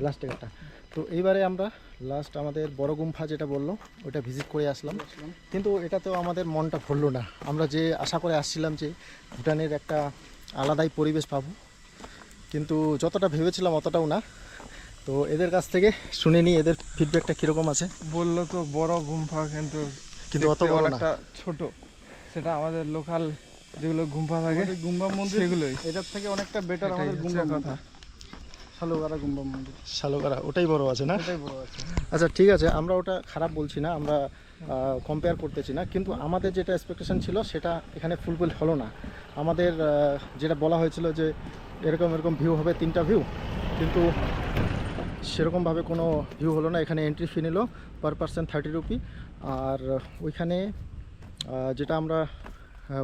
Last টিকিটটা। তো এইবারে আমরা লাস্ট আমাদের বড় গুম্ফা যেটা বললো ওটা ভিজিট করে আসলাম, কিন্তু এটাতেও আমাদের মনটা ভরলো না। আমরা যে আশা করে আসছিলাম যে ভুটানের একটা আলাদাই পরিবেশ পাবো, কিন্তু যতটা ভেবেছিলাম অতটাও না। তো এদের কাছ থেকে শুনে নিই এদের ফিডব্যাকটা কীরকম আছে। বললো তো বড় গুম্ফা, কিন্তু অত বড় না, ছোট। সেটা আমাদের লোকাল যেগুলো গুম্ফা থাকে, গুম্বা মন্দির সেগুলোই এটার থেকে অনেকটা বেটার। আমাদের গুম্বা কথা শালুগারা গুম্বা মন্দির, শালুগারা ওটাই বড় আছে না? ওটাই বড় আছে। আচ্ছা ঠিক আছে, আমরা ওটা খারাপ বলছি না, আমরা কম্পেয়ার করতেছি না, কিন্তু আমাদের যেটা এক্সপেকটেশন ছিল সেটা এখানে ফুলফিল হলো না। আমাদের যেটা বলা হয়েছিল যে এরকম এরকম ভিউ হবে, 3টা ভিউ, কিন্তু সেরকমভাবে কোনো ভিউ হলো না। এখানে এন্ট্রি ফি নিল পার পারসন 30 রুপি, আর ওইখানে যেটা আমরা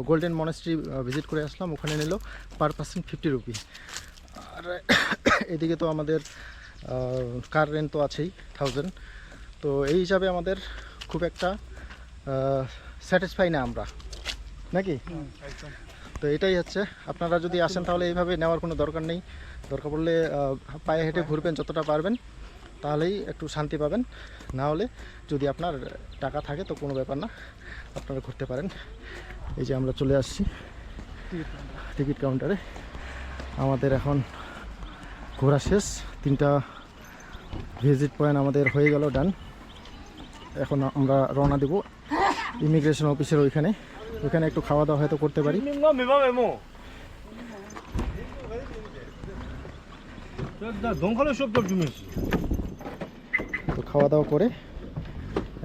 গোল্ডেন মনেস্ট্রি ভিজিট করে আসলাম ওখানে নিল পার পারসন 50 রুপি। আর এদিকে তো আমাদের কার রেন্ট তো আছেই 1000। তো এই হিসাবে আমাদের খুব একটা স্যাটিসফাই না আমরা, নাকি? তো এটাই হচ্ছে, আপনারা যদি আসেন তাহলে এইভাবে নেওয়ার কোনো দরকার নেই। দরকার পড়লে পায়ে হেঁটে ঘুরবেন যতটা পারবেন, তাহলেই একটু শান্তি পাবেন। না হলে যদি আপনার টাকা থাকে তো কোনো ব্যাপার না, আপনারা ঘুরতে পারেন। এই যে আমরা চলে আসছি টিকিট কাউন্টারে। আমাদের এখন ঘোরা শেষ, 3টা ভিজিট পয়েন্ট আমাদের হয়ে গেল ডান। এখন আমরা রওনা দেব ইমিগ্রেশন অফিসের ওইখানে একটু খাওয়া দাওয়া হয়তো করতে পারি। তো খাওয়া দাওয়া করে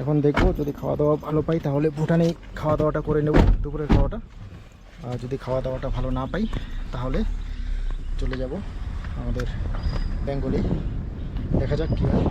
এখন দেখবো, যদি খাওয়া দাওয়া ভালো পাই তাহলে ভুটানেই খাওয়া দাওয়াটা করে নেব, দুপুরের খাওয়াটা। আর যদি খাওয়া দাওয়াটা ভালো না পাই তাহলে চলে যাব আমাদের বেঙ্গলি। দেখা যাক কী হয়।